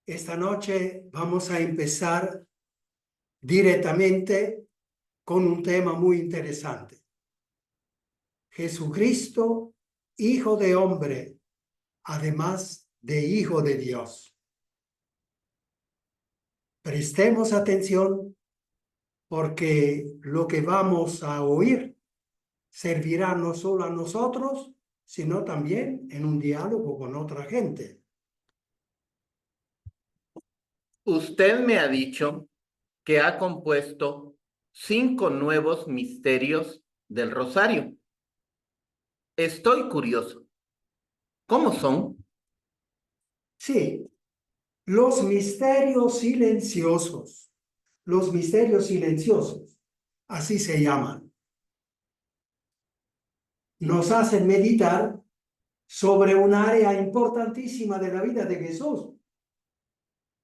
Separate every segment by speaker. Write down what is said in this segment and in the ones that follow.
Speaker 1: Esta noche vamos a empezar directamente con un tema muy interesante. Jesucristo, Hijo de hombre, además de Hijo de Dios. Prestemos atención porque lo que vamos a oír servirá no solo a nosotros, sino también en un diálogo con otra gente.
Speaker 2: Usted me ha dicho que ha compuesto 5 nuevos misterios del Rosario. Estoy curioso. ¿Cómo son?
Speaker 1: Sí, los misterios silenciosos. Los misterios silenciosos, así se llaman. Nos hacen meditar sobre un área importantísima de la vida de Jesús.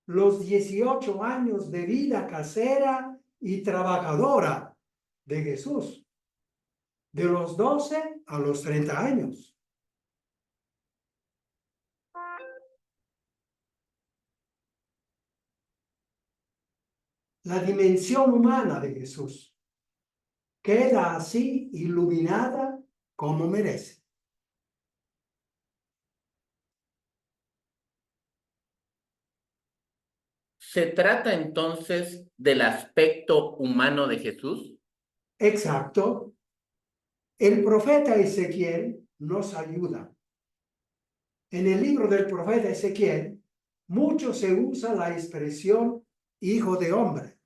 Speaker 1: Los 18 años de vida casera y trabajadora de Jesús. De los 12 a los 30 años. La dimensión humana de Jesús queda así iluminada como merece.
Speaker 2: ¿Se trata entonces del aspecto humano de Jesús?
Speaker 1: Exacto. El profeta Ezequiel nos ayuda. En el libro del profeta Ezequiel, mucho se usa la expresión hijo de hombre.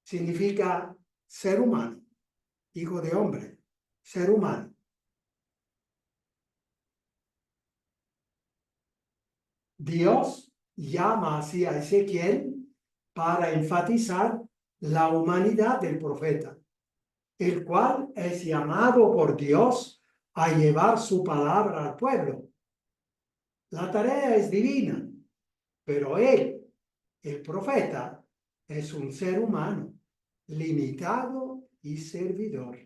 Speaker 1: Significa ser humano. Hijo de hombre, ser humano. Dios llama así a Ezequiel para enfatizar la humanidad del profeta, el cual es llamado por Dios a llevar su palabra al pueblo. La tarea es divina, pero él, el profeta, es un ser humano, limitado y servidor.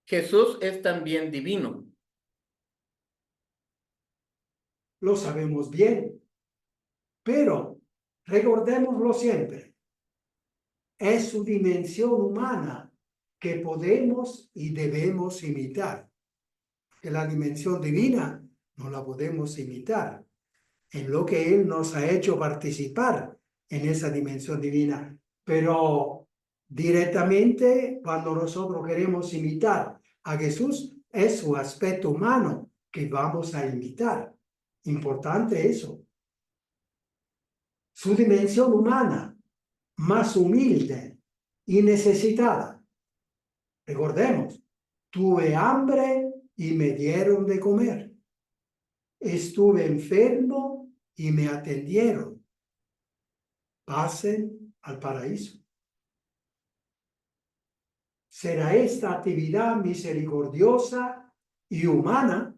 Speaker 2: Jesús es también divino.
Speaker 1: Lo sabemos bien, pero recordémoslo siempre. Es su dimensión humana que podemos y debemos imitar. Que la dimensión divina no la podemos imitar. En lo que Él nos ha hecho participar en esa dimensión divina. Pero directamente, cuando nosotros queremos imitar a Jesús, es su aspecto humano que vamos a imitar. Importante eso. Su dimensión humana, más humilde y necesitada. Recordemos, tuve hambre y me dieron de comer. Estuve enfermo y me atendieron. Pasen al paraíso. Será esta actividad misericordiosa y humana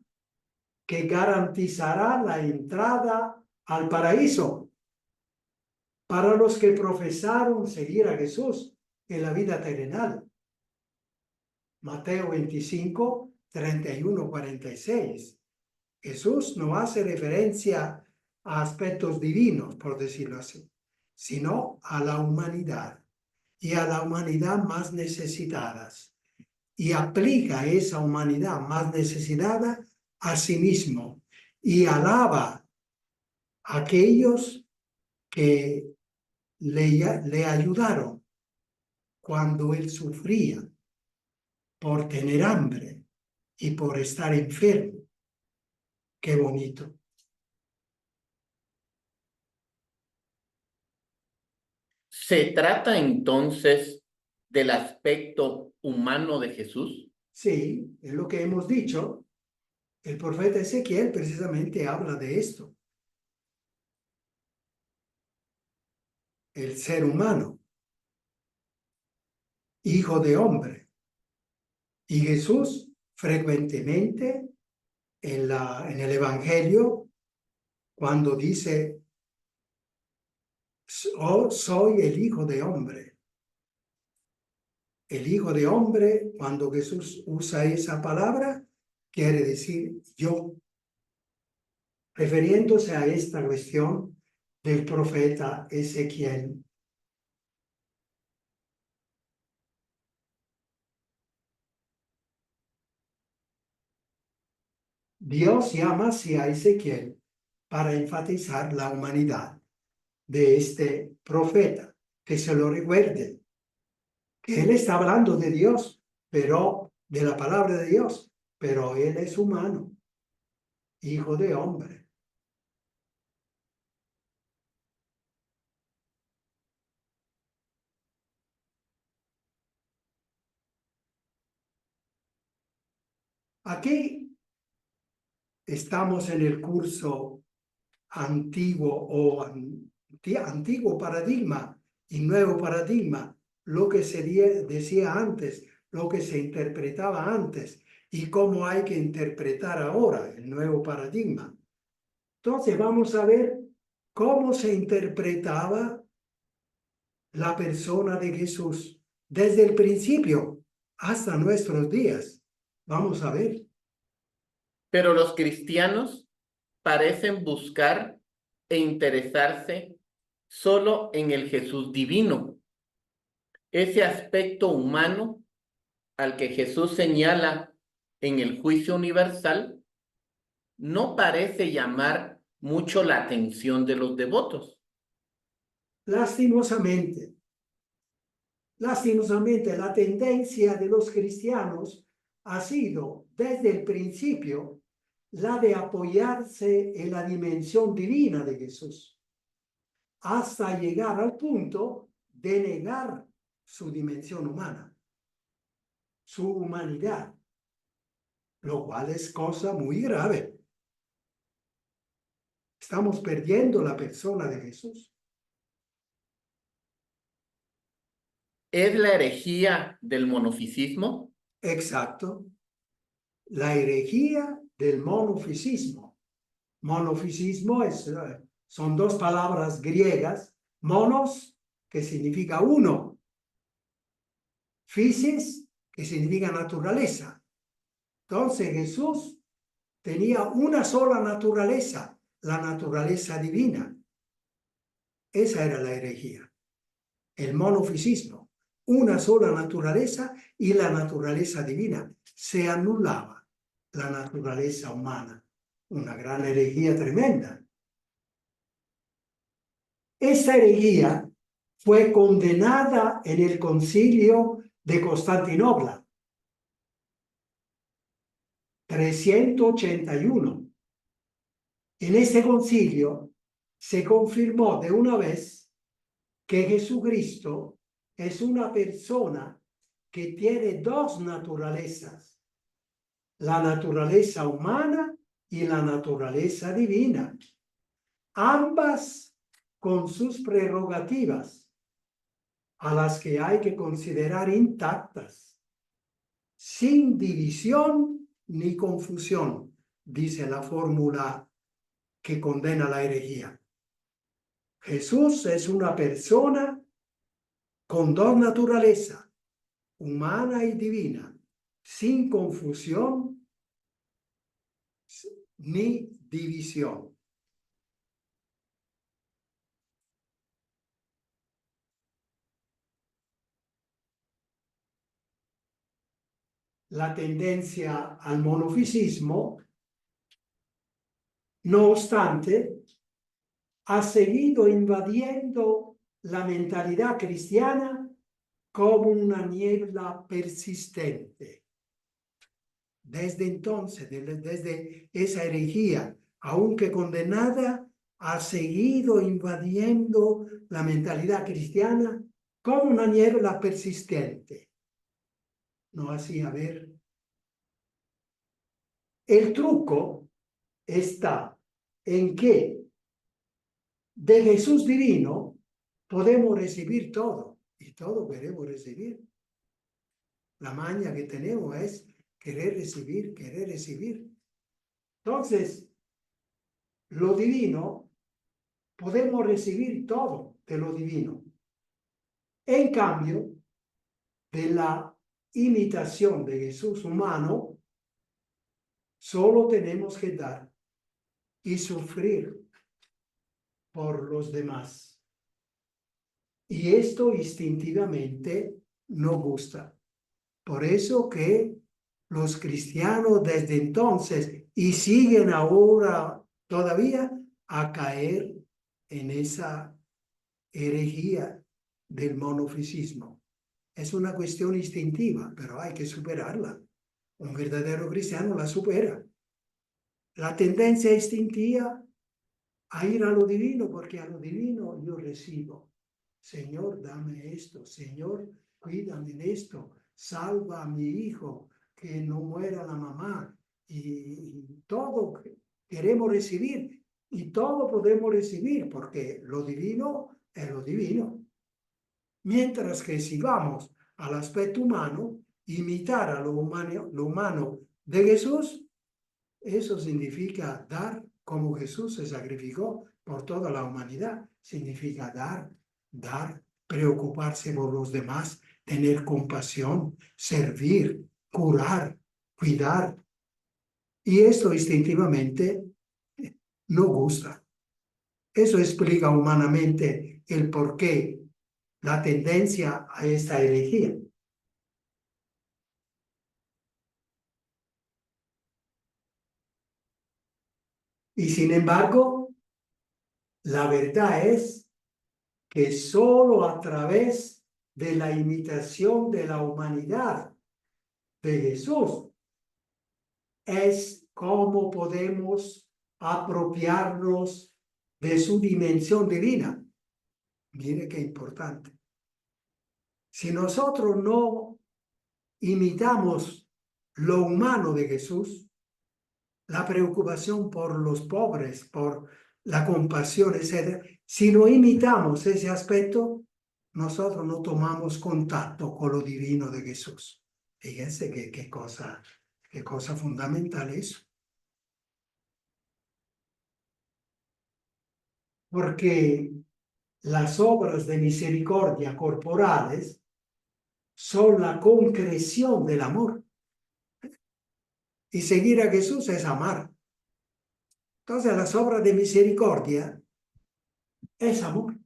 Speaker 1: que garantizará la entrada al paraíso para los que profesaron seguir a Jesús en la vida terrenal. Mateo 25, 31, 46. Jesús no hace referencia a aspectos divinos, por decirlo así, sino a la humanidad y a la humanidad más necesitadas. Y aplica esa humanidad más necesitada a sí mismo y alaba a aquellos que le ayudaron cuando él sufría por tener hambre y por estar enfermo. Qué bonito.
Speaker 2: ¿Se trata entonces del aspecto humano de Jesús?
Speaker 1: Sí, es lo que hemos dicho. El profeta Ezequiel precisamente habla de esto. El ser humano, hijo de hombre. Y Jesús frecuentemente en el Evangelio, cuando dice, oh, soy el hijo de hombre, el Hijo de Hombre, cuando Jesús usa esa palabra, quiere decir yo, refiriéndose a esta cuestión del profeta Ezequiel. Dios llama así a Ezequiel para enfatizar la humanidad de este profeta, que se lo recuerde, que él está hablando de Dios, pero de la palabra de Dios, pero él es humano, hijo de hombre. Aquí estamos en el curso antiguo o antiguo paradigma y nuevo paradigma, lo que se decía antes, lo que se interpretaba antes y cómo hay que interpretar ahora el nuevo paradigma. Entonces vamos a ver cómo se interpretaba la persona de Jesús desde el principio hasta nuestros días. Vamos a ver.
Speaker 2: Pero los cristianos parecen buscar e interesarse solo en el Jesús divino, ese aspecto humano al que Jesús señala en el juicio universal, no parece llamar mucho la atención de los devotos.
Speaker 1: Lastimosamente, la tendencia de los cristianos ha sido desde el principio la de apoyarse en la dimensión divina de Jesús, hasta llegar al punto de negar su dimensión humana, su humanidad, lo cual es cosa muy grave. Estamos perdiendo la persona de Jesús.
Speaker 2: ¿Es la herejía del monofisismo?
Speaker 1: Exacto. La herejía del monofisismo. Monofisismo son dos palabras griegas. Monos, que significa uno. Physis, que significa naturaleza. Entonces Jesús tenía una sola naturaleza, la naturaleza divina. Esa era la herejía, el monofisismo. Una sola naturaleza y la naturaleza divina. Se anulaba la naturaleza humana. Una gran herejía tremenda. Esta herejía fue condenada en el concilio de Constantinopla, 381. En este concilio se confirmó de una vez que Jesucristo es una persona que tiene dos naturalezas, la naturaleza humana y la naturaleza divina, ambas con sus prerrogativas, a las que hay que considerar intactas, sin división ni confusión, dice la fórmula que condena la herejía. Jesús es una persona con dos naturalezas, humana y divina, sin confusión ni división. La tendencia al monofisismo, no obstante, ha seguido invadiendo la mentalidad cristiana como una niebla persistente. Desde entonces, desde esa herejía, aunque condenada, ha seguido invadiendo la mentalidad cristiana como una niebla persistente. No así, a ver. El truco está en que de Jesús divino podemos recibir todo y todo queremos recibir. La maña que tenemos es querer recibir, querer recibir. Entonces, lo divino, podemos recibir todo de lo divino. En cambio, de la imitación de Jesús humano, solo tenemos que dar y sufrir por los demás. Y esto instintivamente no gusta. Por eso que los cristianos desde entonces y siguen ahora todavía a caer en esa herejía del monofisismo. Es una cuestión instintiva, pero hay que superarla. Un verdadero cristiano la supera. La tendencia instintiva a ir a lo divino, porque a lo divino yo recibo. Señor, dame esto. Señor, cuídame de esto. Salva a mi hijo, que no muera la mamá. Y todo queremos recibir. Y todo podemos recibir, porque lo divino es lo divino. Mientras que si vamos al aspecto humano, imitar a lo humano de Jesús, eso significa dar como Jesús se sacrificó por toda la humanidad. Significa dar, preocuparse por los demás, tener compasión, servir, curar, cuidar. Y esto instintivamente no gusta. Eso explica humanamente el porqué, la tendencia a esta herejía. Y sin embargo, la verdad es que solo a través de la imitación de la humanidad de Jesús es como podemos apropiarnos de su dimensión divina. Mire qué importante. Si nosotros no imitamos lo humano de Jesús, la preocupación por los pobres, por la compasión, etc. Si no imitamos ese aspecto, nosotros no tomamos contacto con lo divino de Jesús. Fíjense qué cosa fundamental eso. Porque las obras de misericordia corporales son la concreción del amor. Y seguir a Jesús es amar. Entonces las obras de misericordia es amor.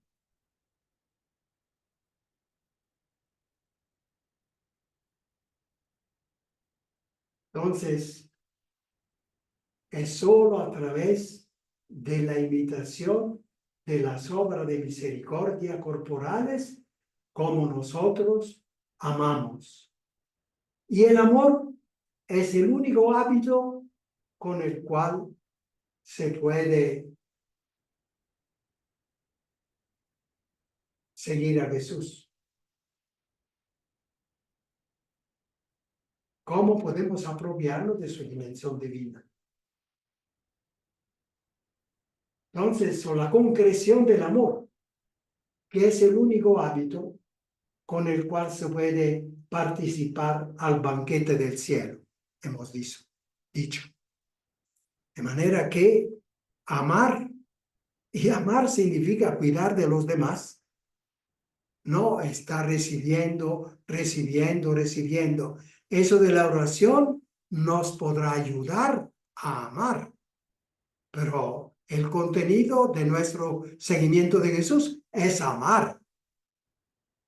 Speaker 1: Entonces, es solo a través de la imitación de las obras de misericordia corporales como nosotros amamos. Y el amor es el único hábito con el cual se puede seguir a Jesús. ¿Cómo podemos apropiarnos de su dimensión divina? Entonces, son la concreción del amor, que es el único hábito con el cual se puede participar al banquete del cielo, hemos dicho. De manera que amar, y amar significa cuidar de los demás, no estar recibiendo. Eso de la oración nos podrá ayudar a amar, pero el contenido de nuestro seguimiento de Jesús es amar,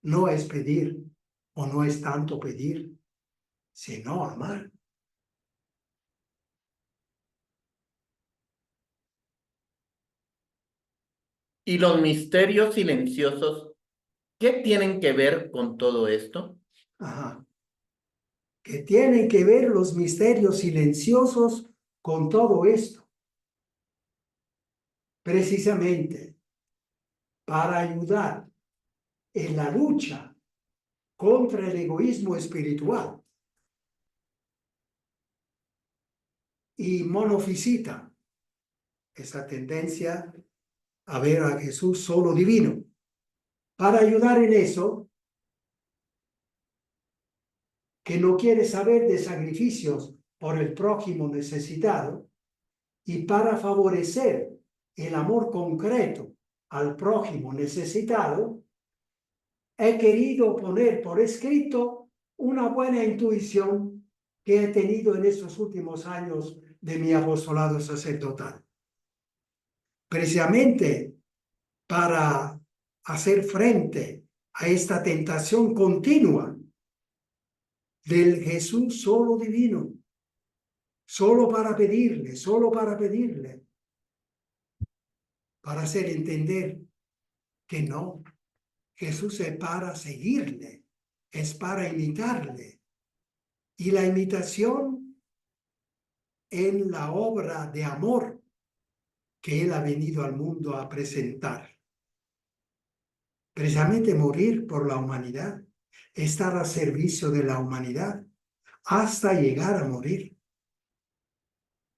Speaker 1: no es pedir, o no es tanto pedir, sino amar.
Speaker 2: ¿Y los misterios silenciosos, qué tienen que ver con todo esto?
Speaker 1: Ajá. Que tienen que ver los misterios silenciosos con todo esto. Precisamente para ayudar en la lucha contra el egoísmo espiritual y monofisita, esa tendencia a ver a Jesús solo divino. Para ayudar en eso, que no quiere saber de sacrificios por el prójimo necesitado, y para favorecer el amor concreto al prójimo necesitado, he querido poner por escrito una buena intuición que he tenido en estos últimos años de mi apostolado sacerdotal. Precisamente para hacer frente a esta tentación continua del Jesús solo divino, solo para pedirle, para hacer entender que no, Jesús es para seguirle, es para imitarle. Y la imitación en la obra de amor que Él ha venido al mundo a presentar. Precisamente morir por la humanidad, estar a servicio de la humanidad, hasta llegar a morir.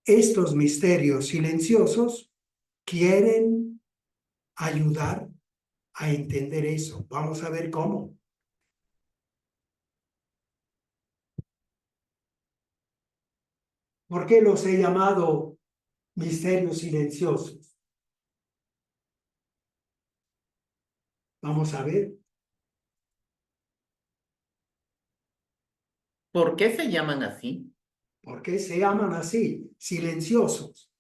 Speaker 1: Estos misterios silenciosos quieren ayudar a entender eso. Vamos a ver cómo. ¿Por qué los he llamado misterios silenciosos? Vamos a ver.
Speaker 2: ¿Por qué se llaman así?
Speaker 1: ¿Por qué se llaman así? Silenciosos.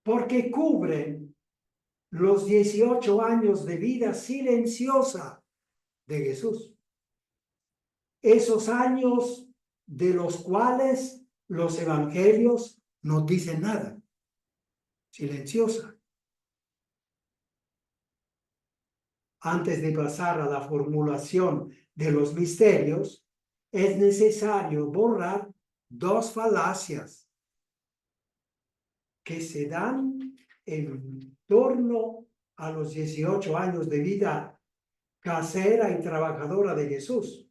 Speaker 1: Porque cubren los 18 años de vida silenciosa de Jesús. Esos años de los cuales los evangelios no dicen nada. Silenciosa. Antes de pasar a la formulación de los misterios, es necesario borrar dos falacias que se dan en torno a los 18 años de vida casera y trabajadora de Jesús.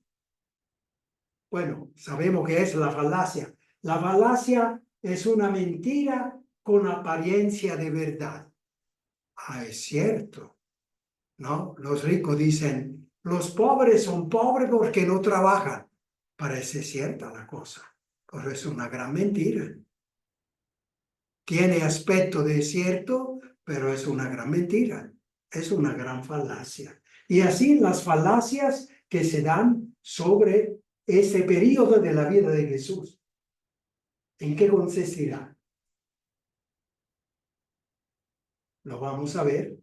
Speaker 1: Bueno, sabemos que es la falacia. La falacia es una mentira con apariencia de verdad. Ah, es cierto, ¿no? Los ricos dicen, los pobres son pobres porque no trabajan. Parece cierta la cosa, pero es una gran mentira. Tiene aspecto de cierto, pero es una gran mentira. Es una gran falacia. Y así las falacias que se dan sobre ese periodo de la vida de Jesús. ¿En qué consistirá? Lo vamos a ver.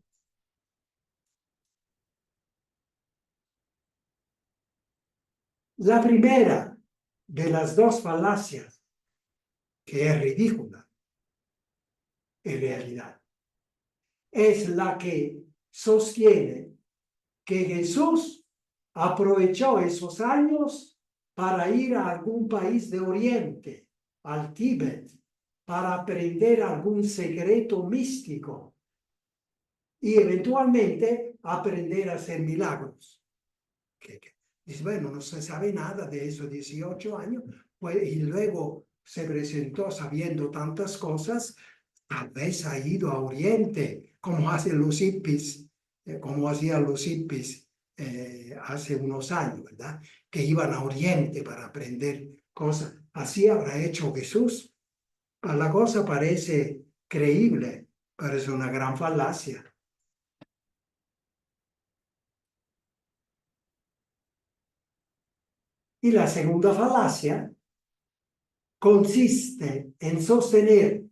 Speaker 1: La primera de las dos falacias, que es ridícula, en realidad, es la que sostiene que Jesús aprovechó esos años para ir a algún país de Oriente, al Tíbet, para aprender algún secreto místico y eventualmente aprender a hacer milagros. Dice, bueno, no se sabe nada de esos 18 años, pues, y luego se presentó sabiendo tantas cosas, tal vez ha ido a Oriente, como hacen los hippies, como hacían los hippies hace unos años, ¿verdad? Que iban a Oriente para aprender cosas. Así habrá hecho Jesús. La cosa parece creíble, pero es una gran falacia. Y la segunda falacia consiste en sostener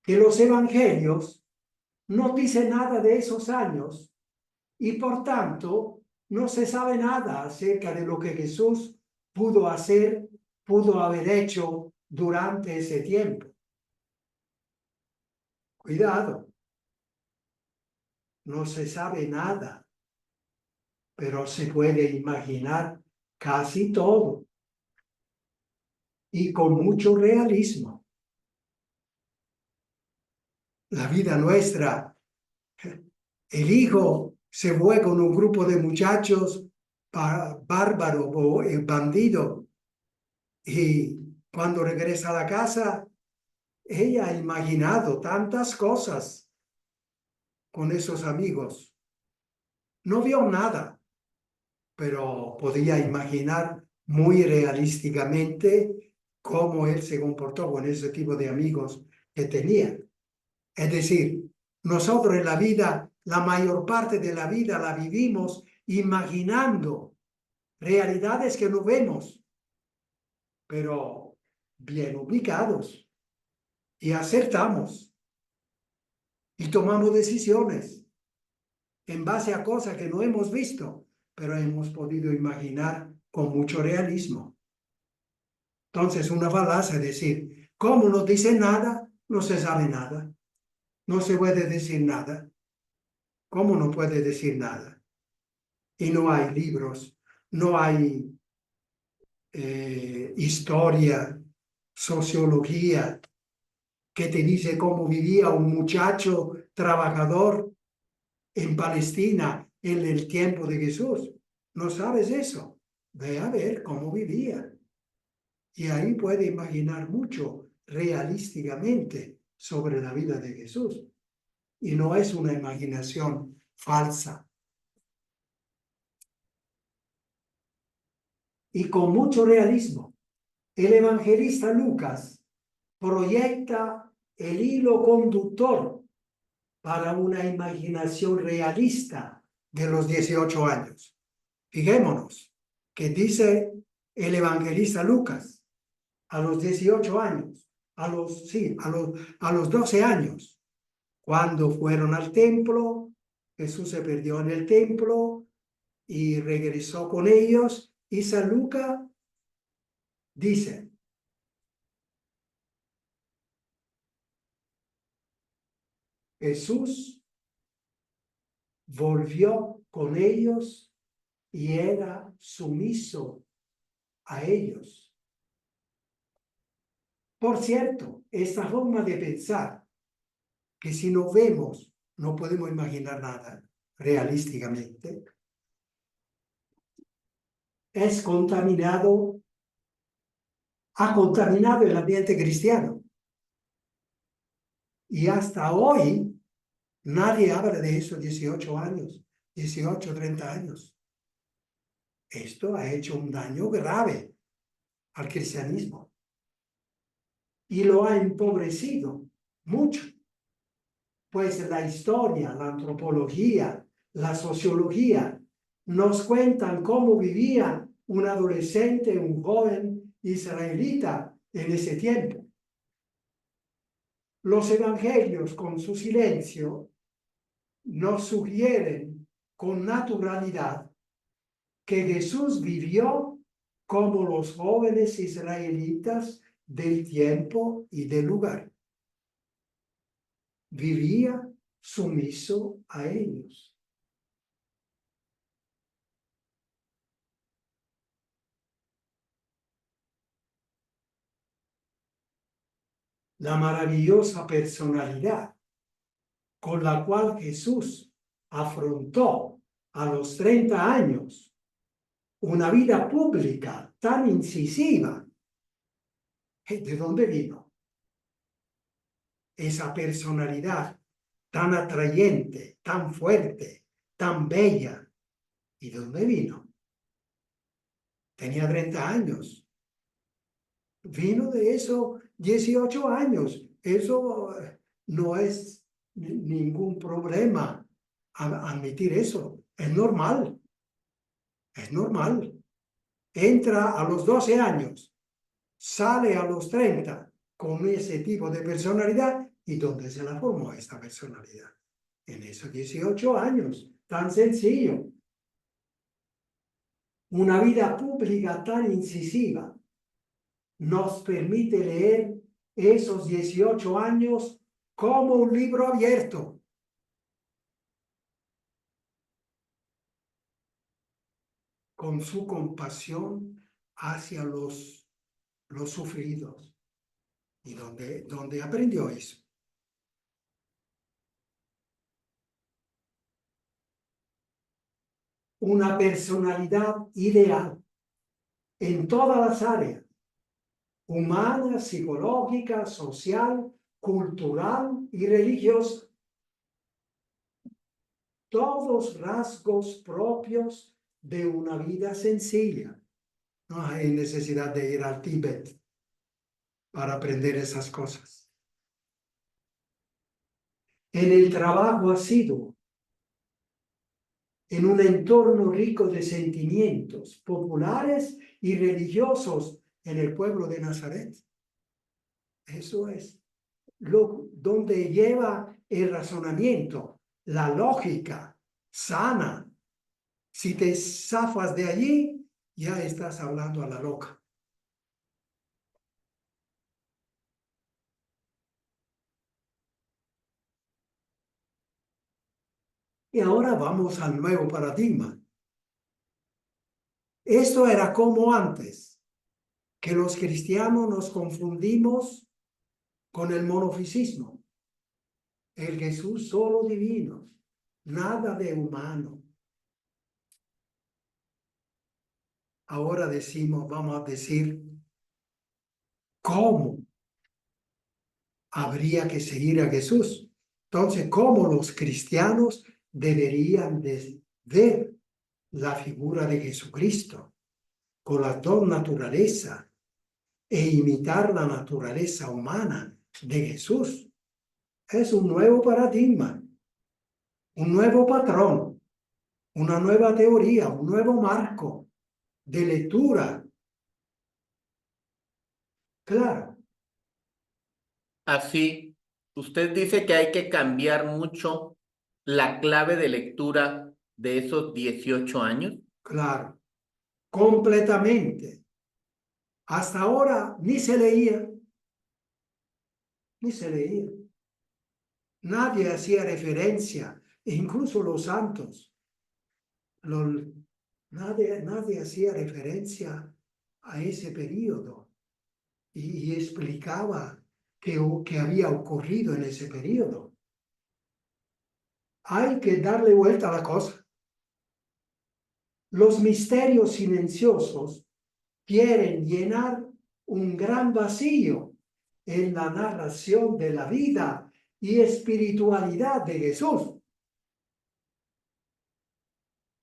Speaker 1: que los evangelios no dicen nada de esos años y por tanto no se sabe nada acerca de lo que Jesús pudo hacer, pudo haber hecho durante ese tiempo. Cuidado, no se sabe nada, pero se puede imaginar casi todo y con mucho realismo. La vida nuestra, el hijo se fue con un grupo de muchachos bárbaros o bandidos y cuando regresa a la casa, ella ha imaginado tantas cosas con esos amigos. No vio nada, pero podía imaginar muy realísticamente cómo él se comportó con ese tipo de amigos que tenía. Es decir, nosotros en la vida, la mayor parte de la vida la vivimos imaginando realidades que no vemos. pero bien ubicados. Y acertamos. Y tomamos decisiones en base a cosas que no hemos visto, pero hemos podido imaginar con mucho realismo. Entonces, una falacia es decir, como no dice nada, no se sabe nada. No se puede decir nada. ¿Cómo no puede decir nada? Y no hay libros, no hay historia, sociología, que te dice cómo vivía un muchacho trabajador en Palestina en el tiempo de Jesús. ¿No sabes eso? Ve a ver cómo vivía. Y ahí puede imaginar mucho realísticamente sobre la vida de Jesús. Y no es una imaginación falsa. Y con mucho realismo, el evangelista Lucas proyecta el hilo conductor para una imaginación realista de los 18 años. Fijémonos que dice el evangelista Lucas a los 18 años, a los 12 años, cuando fueron al templo, Jesús se perdió en el templo y regresó con ellos, y San Lucas dice: Jesús volvió con ellos y era sumiso a ellos. Por cierto, esta forma de pensar, que si no vemos, no podemos imaginar nada realísticamente, ha contaminado el ambiente cristiano. Y hasta hoy, nadie habla de esos 18 años, 18, 30 años. Esto ha hecho un daño grave al cristianismo y lo ha empobrecido mucho. Pues la historia, la antropología, la sociología nos cuentan cómo vivía un adolescente, un joven israelita en ese tiempo. Los evangelios, con su silencio, nos sugieren con naturalidad que Jesús vivió como los jóvenes israelitas del tiempo y del lugar. Vivía sumiso a ellos. La maravillosa personalidad con la cual Jesús afrontó a los 30 años una vida pública tan incisiva, ¿de dónde vino? Esa personalidad tan atrayente, tan fuerte, tan bella, ¿y de dónde vino? Tenía 30 años. Vino de esos 18 años. Eso no es ningún problema admitir eso. Es normal. Es normal. Entra a los 12 años, sale a los 30 con ese tipo de personalidad. ¿Y dónde se la formó esta personalidad? En esos 18 años. Tan sencillo. Una vida pública tan incisiva nos permite leer esos 18 años como un libro abierto. Con su compasión hacia los sufridos. ¿Y dónde aprendió eso? Una personalidad ideal en todas las áreas: humana, psicológica, social, cultural y religiosa. Todos rasgos propios de una vida sencilla. No hay necesidad de ir al Tíbet para aprender esas cosas. En el trabajo asiduo, en un entorno rico de sentimientos populares y religiosos en el pueblo de Nazaret. Eso es donde lleva el razonamiento, la lógica sana. Si te zafas de allí, ya estás hablando a la loca. Y ahora vamos al nuevo paradigma. Esto era como antes, que los cristianos nos confundimos con el monofisismo. El Jesús solo divino, nada de humano. Ahora decimos, vamos a decir, ¿cómo habría que seguir a Jesús? Entonces, ¿cómo los cristianos deberían de ver la figura de Jesucristo con las dos naturalezas e imitar la naturaleza humana de Jesús? Es un nuevo paradigma, un nuevo patrón, una nueva teoría, un nuevo marco de lectura. Claro,
Speaker 2: Así, usted dice que hay que cambiar mucho la clave de lectura de esos 18 años.
Speaker 1: claro, completamente. Hasta ahora ni se leía, ni se leía. Nadie hacía referencia, e incluso los santos. Nadie hacía referencia a ese periodo y explicaba qué había ocurrido en ese periodo. Hay que darle vuelta a la cosa. Los misterios silenciosos quieren llenar un gran vacío en la narración de la vida y espiritualidad de Jesús.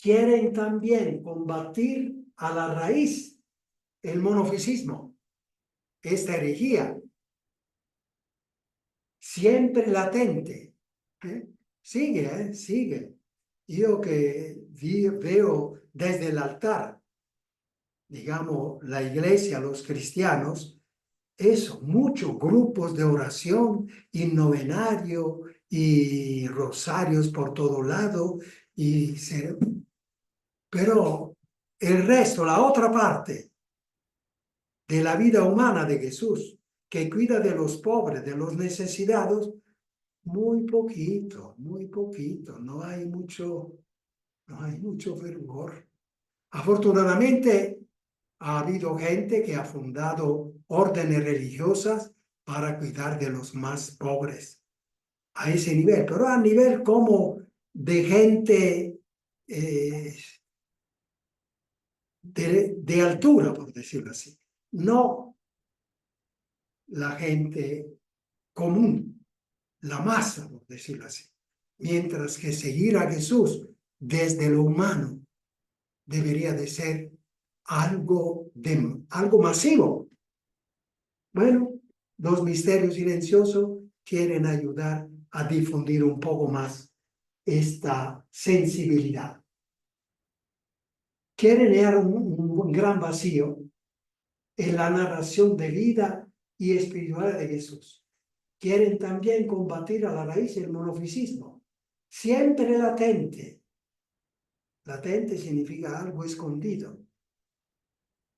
Speaker 1: Quieren también combatir a la raíz el monofisismo, esta herejía, siempre latente. Sigue. Yo que veo desde el altar, digamos, la iglesia, los cristianos, eso, muchos grupos de oración y novenario y rosarios por todo lado, pero el resto, la otra parte de la vida humana de Jesús, que cuida de los pobres, de los necesitados, muy poquito, no hay mucho fervor. Afortunadamente, ha habido gente que ha fundado órdenes religiosas para cuidar de los más pobres a ese nivel, pero a nivel como de gente de altura, por decirlo así, no la gente común, la masa, por decirlo así. Mientras que seguir a Jesús desde lo humano debería de ser algo masivo. Bueno, los misterios silenciosos quieren ayudar a difundir un poco más esta sensibilidad. Quieren llenar un gran vacío en la narración de vida y espiritualidad de Jesús. Quieren también combatir a la raíz el monofisismo, siempre latente. Latente significa algo escondido.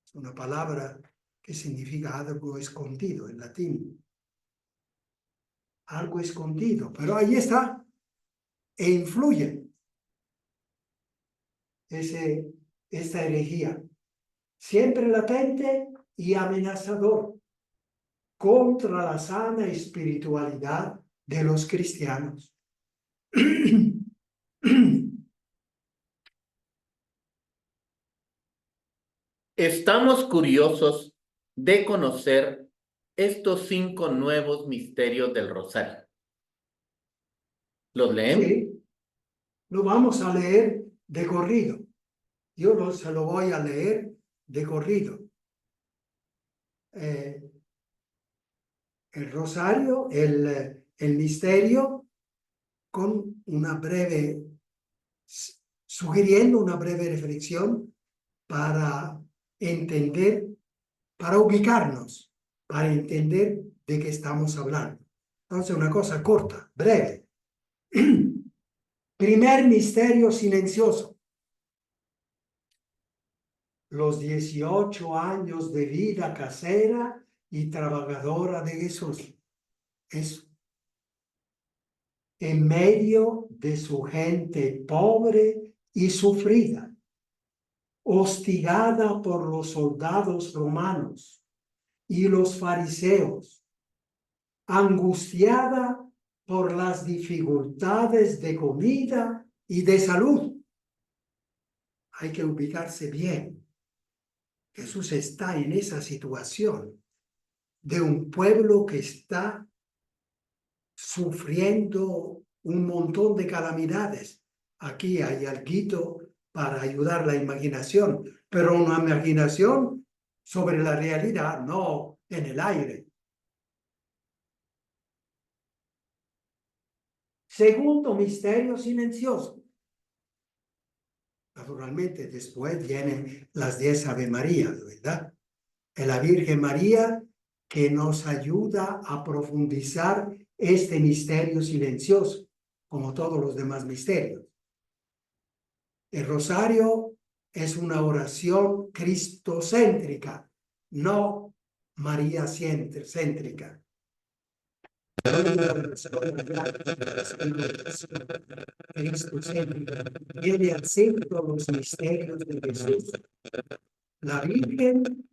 Speaker 1: Es una palabra que significa algo escondido en latín. Algo escondido, pero ahí está e influye esta herejía. Siempre latente y amenazador contra la sana espiritualidad de los cristianos.
Speaker 2: Estamos curiosos de conocer estos 5 nuevos misterios del Rosario. ¿Los leemos?
Speaker 1: Sí, lo vamos a leer de corrido. Yo se lo voy a leer de corrido. El rosario, el misterio, con sugiriendo una breve reflexión para entender para ubicarnos, para entender de qué estamos hablando. Entonces, una cosa corta, breve. Primer misterio silencioso. Los 18 años de vida casera y trabajadora de Jesús. Eso. En medio de su gente pobre y sufrida, hostigada por los soldados romanos y los fariseos, angustiada por las dificultades de comida y de salud. Hay que ubicarse bien. Jesús está en esa situación de un pueblo que está sufriendo un montón de calamidades. Aquí hay algo para ayudar la imaginación, pero una imaginación sobre la realidad, no en el aire. Segundo misterio silencioso. Naturalmente, después vienen las 10 Ave Marías, ¿verdad? Es la Virgen María que nos ayuda a profundizar este misterio silencioso, como todos los demás misterios. El rosario es una oración cristocéntrica, no María céntrica. Cristocéntrica tiene al centro los misterios de Jesús. La Virgen,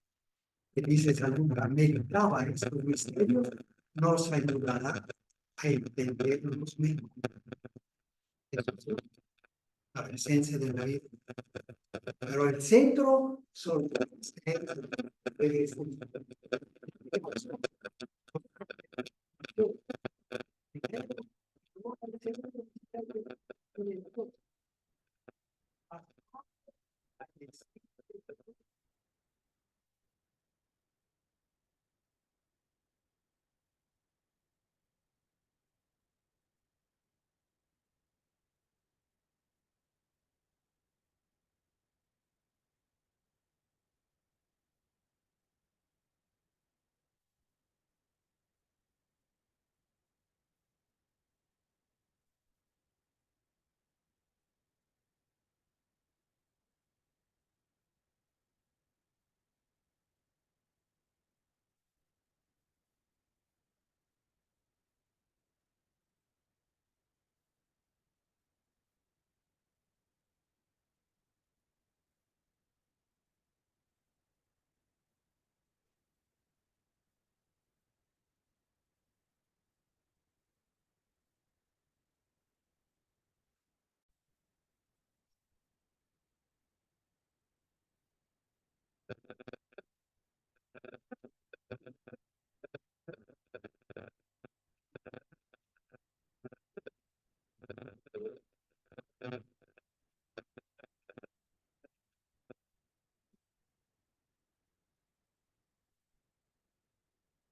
Speaker 1: que dice San Lucas, meditaba estos misterios, nos ayudará a entenderlos mejor. La presencia de la Virgen. Pero el centro son los misterios de Jesús.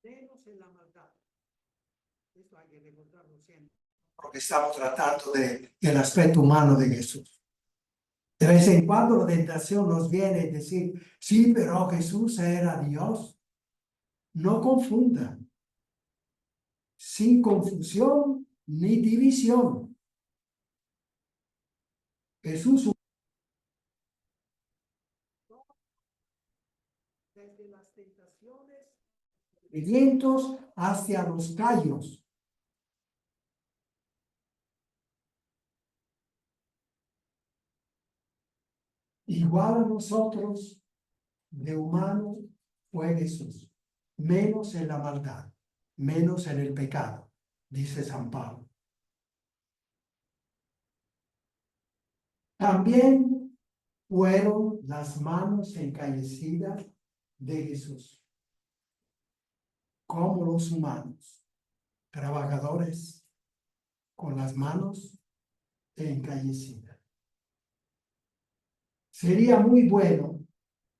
Speaker 1: Menos en la maldad. Esto hay que recordarlo siempre. Porque estamos tratando del aspecto humano de Jesús. De vez en cuando la tentación nos viene a decir, sí, pero Jesús era Dios. No confundan. Sin confusión ni división. Jesús, desde las tentaciones, vientos hacia los callos. Igual a nosotros, de humano, fue Jesús, menos en la maldad, menos en el pecado, dice San Pablo. También fueron las manos encallecidas de Jesús, como los humanos, trabajadores con las manos encallecidas. Sería muy bueno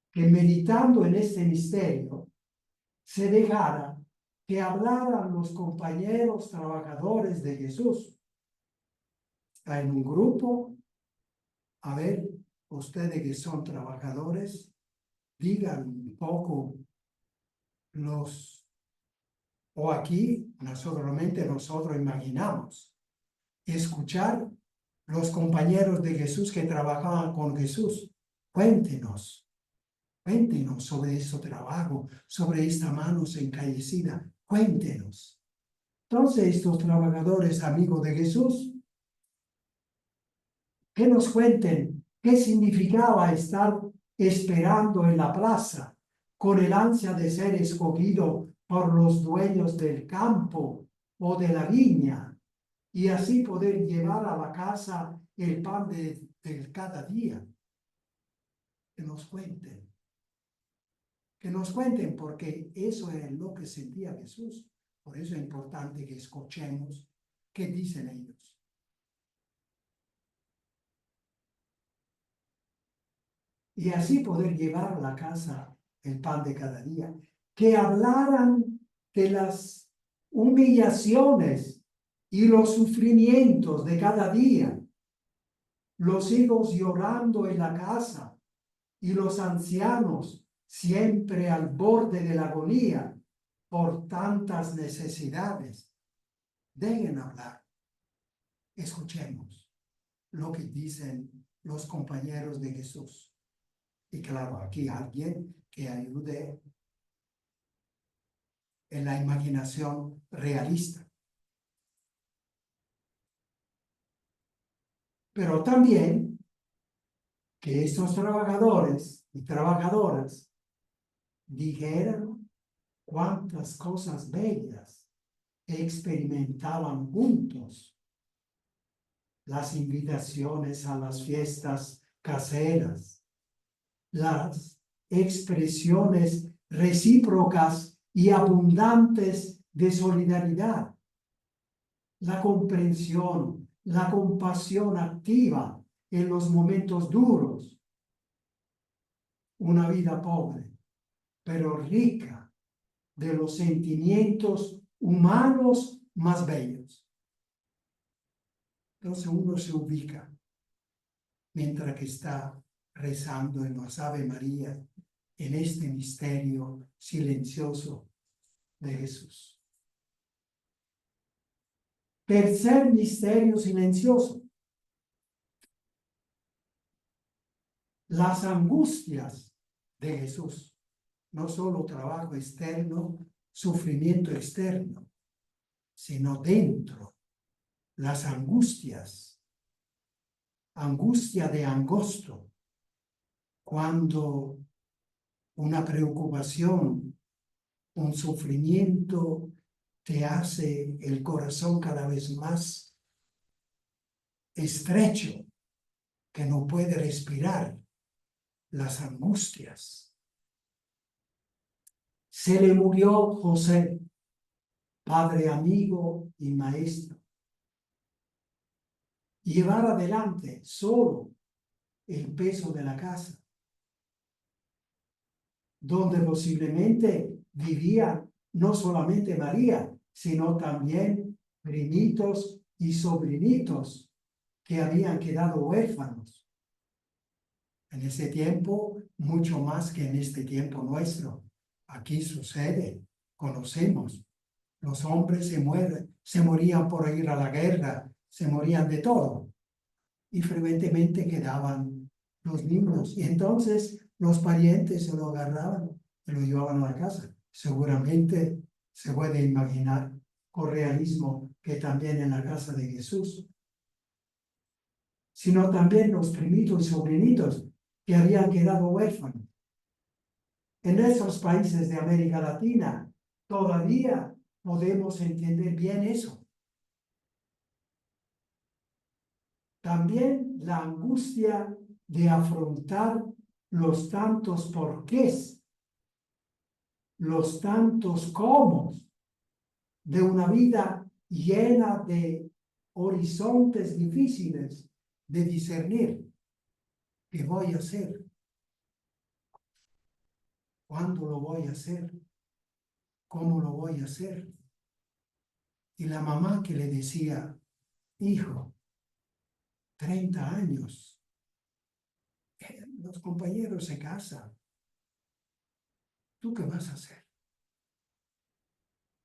Speaker 1: que meditando en este misterio se dejara que hablaran los compañeros trabajadores de Jesús. Está en un grupo, a ver, ustedes que son trabajadores, digan un poco o aquí, solamente nosotros imaginamos, escuchar los compañeros de Jesús que trabajaban con Jesús. Cuéntenos sobre ese trabajo, sobre esta mano encallecida. Cuéntenos. Entonces, estos trabajadores amigos de Jesús, que nos cuenten qué significaba estar esperando en la plaza con el ansia de ser escogido por los dueños del campo o de la viña y así poder llevar a la casa el pan de cada día. Que nos cuenten. Que nos cuenten porque eso es lo que sentía Jesús. Por eso es importante que escuchemos qué dicen ellos. Y así poder llevar a la casa el pan de cada día. Que hablaran de las humillaciones y los sufrimientos de cada día. Los hijos llorando en la casa y los ancianos siempre al borde de la agonía por tantas necesidades. Dejen hablar. Escuchemos lo que dicen los compañeros de Jesús. Y claro, aquí alguien que ayude en la imaginación realista. Pero también que estos trabajadores y trabajadoras dijeran cuántas cosas bellas experimentaban juntos. Las invitaciones a las fiestas caseras, las expresiones recíprocas y abundantes de solidaridad, la comprensión, la compasión activa en los momentos duros, una vida pobre, pero rica de los sentimientos humanos más bellos. Entonces uno se ubica mientras que está rezando en los Ave María en este misterio silencioso de Jesús. Tercer misterio silencioso. Las angustias de Jesús. No solo trabajo externo, sufrimiento externo, sino dentro. Las angustias. Angustia de angosto. Cuando una preocupación, un sufrimiento te hace el corazón cada vez más estrecho, que no puede respirar. Las angustias. Se le murió José, padre, amigo y maestro. Llevar adelante solo el peso de la casa, donde posiblemente vivía no solamente María, sino también primitos y sobrinitos que habían quedado huérfanos. En ese tiempo, mucho más que en este tiempo nuestro. Aquí sucede, conocemos. Los hombres se morían por ir a la guerra, se morían de todo. Y frecuentemente quedaban los niños. Y entonces los parientes se lo agarraban y lo llevaban a la casa. Seguramente se puede imaginar con realismo que también en la casa de Jesús. Sino también los primitos y sobrinitos que habían quedado huérfanos. En esos países de América Latina todavía podemos entender bien eso. También la angustia de afrontar los tantos porqués, los tantos cómo de una vida llena de horizontes difíciles de discernir. ¿Qué voy a hacer? ¿Cuándo lo voy a hacer? ¿Cómo lo voy a hacer? Y la mamá que le decía, hijo, 30 años, los compañeros se casan. ¿Tú qué vas a hacer?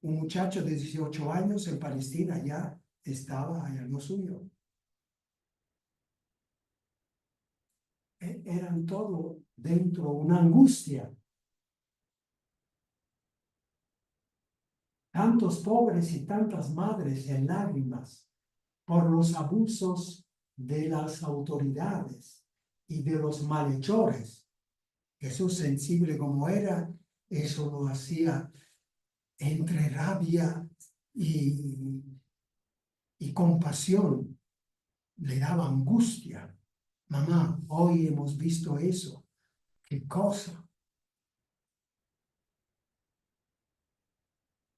Speaker 1: Un muchacho de 18 años en Palestina ya estaba en lo suyo. Eran todo dentro una angustia. Tantos pobres y tantas madres en lágrimas por los abusos de las autoridades y de los malhechores. Jesús, sensible como era, eso lo hacía entre rabia y compasión. Le daba angustia. Mamá, hoy hemos visto eso. ¿Qué cosa?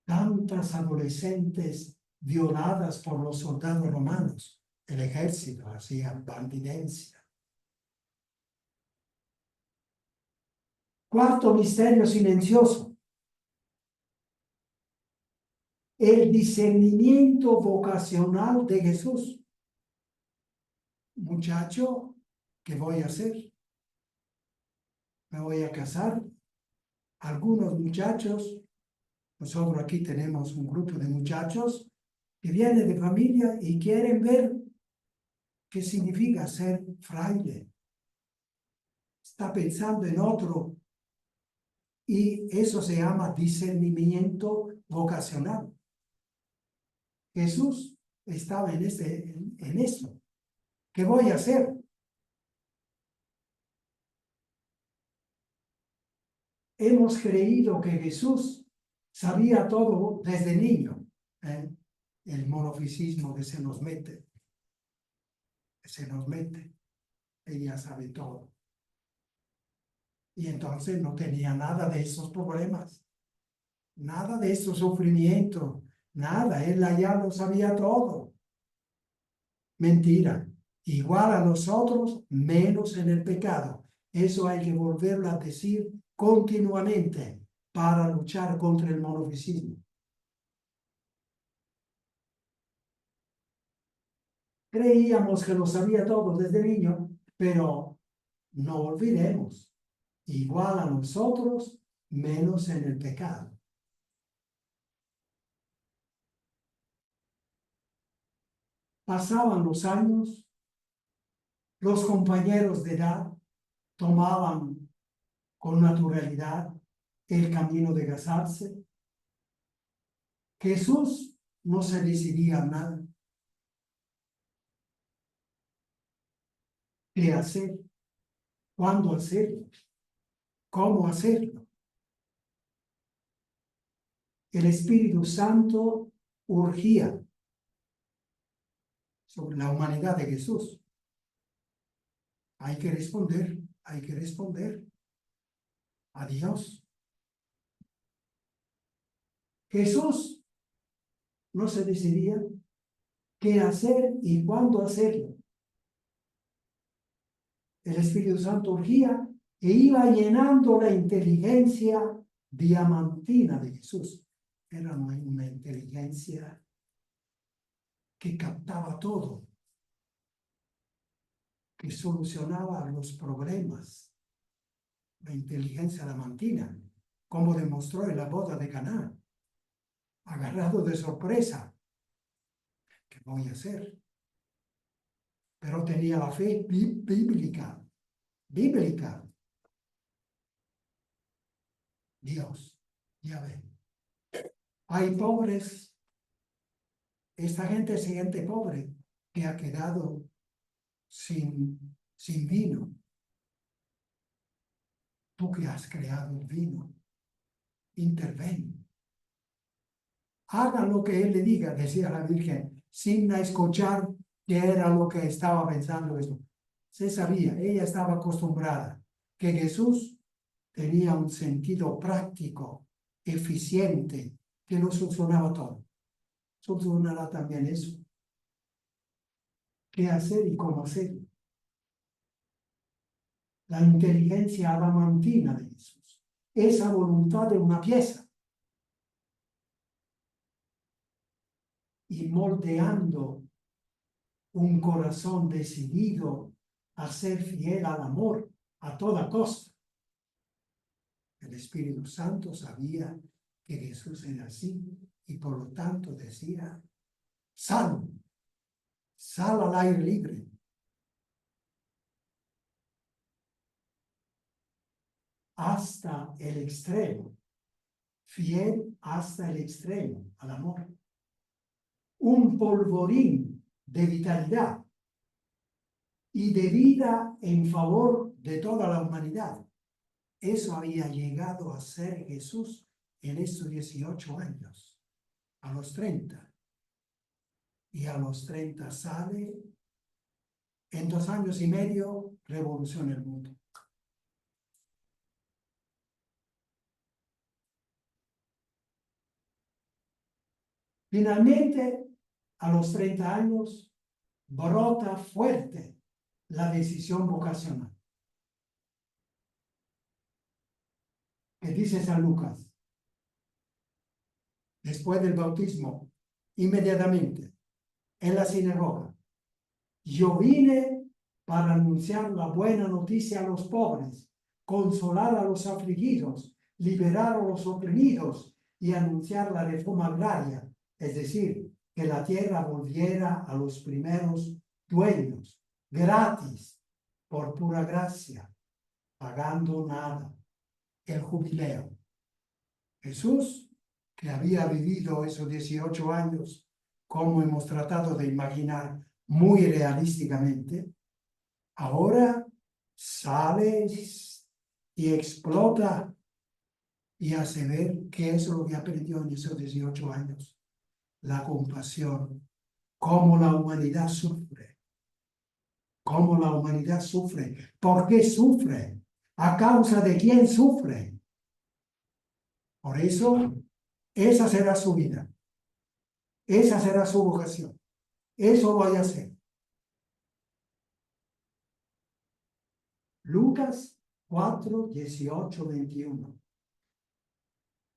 Speaker 1: Tantas adolescentes violadas por los soldados romanos. El ejército hacía bandidencia. Cuarto misterio silencioso. El discernimiento vocacional de Jesús. Muchacho, ¿qué voy a hacer? ¿Me voy a casar? Algunos muchachos, nosotros aquí tenemos un grupo de muchachos que vienen de familia y quieren ver qué significa ser fraile. Está pensando en otro y eso se llama discernimiento vocacional. Jesús estaba en esto. ¿Qué voy a hacer? Hemos creído que Jesús sabía todo desde niño. El monofisismo que se nos mete. Ella sabe todo. Y entonces no tenía nada de esos problemas. Nada de esos sufrimientos. Nada. Él ya lo sabía todo. Mentira. Igual a nosotros, menos en el pecado. Eso hay que volverlo a decir continuamente para luchar contra el monofisismo. Creíamos que lo sabía todo desde niño, pero no olvidemos, igual a nosotros, menos en el pecado. Pasaban los años, los compañeros de edad tomaban con naturalidad el camino de casarse. Jesús no se decidía nada. ¿Qué hacer? ¿Cuándo hacerlo? ¿Cómo hacerlo? El Espíritu Santo urgía sobre la humanidad de Jesús. Hay que responder a Dios. Jesús no se decidía qué hacer y cuándo hacerlo. El Espíritu Santo urgía e iba llenando la inteligencia diamantina de Jesús. Era una inteligencia que captaba todo, que solucionaba los problemas. La inteligencia diamantina, como demostró en la boda de Caná, agarrado de sorpresa. ¿Qué voy a hacer? Pero tenía la fe bíblica. Dios, ya ven. Hay pobres, esta gente es gente pobre que ha quedado sin vino. Tú que has creado el vino, interven. Haga lo que él le diga, decía la Virgen, sin escuchar qué era lo que estaba pensando eso. Se sabía, ella estaba acostumbrada que Jesús tenía un sentido práctico, eficiente, que lo solucionaba todo. Solucionará también eso. ¿Qué hacer y cómo hacerlo? La inteligencia adamantina de Jesús. Esa voluntad de una pieza. Y moldeando un corazón decidido a ser fiel al amor a toda costa. El Espíritu Santo sabía que Jesús era así y por lo tanto decía, sal, sal al aire libre. Hasta el extremo, fiel hasta el extremo al amor. Un polvorín de vitalidad y de vida en favor de toda la humanidad. Eso había llegado a ser Jesús en estos 18 años, a los 30. Y a los 30 sale, en 2 años y medio, revoluciona el mundo. Finalmente, a los 30 años, brota fuerte la decisión vocacional. ¿Qué dice San Lucas? Después del bautismo, inmediatamente, en la sinagoga, yo vine para anunciar la buena noticia a los pobres, consolar a los afligidos, liberar a los oprimidos y anunciar la reforma agraria, es decir, que la tierra volviera a los primeros dueños, gratis, por pura gracia, pagando nada, el jubileo. Jesús, que había vivido esos 18 años, como hemos tratado de imaginar muy realísticamente, ahora sale y explota y hace ver qué es lo que aprendió en esos 18 años. La compasión, cómo la humanidad sufre. Cómo la humanidad sufre. ¿Por qué sufre? ¿A causa de quién sufre? Por eso, esa será su vida. Esa será su vocación. Eso lo hay a hacer. Lucas 4, 18, 21.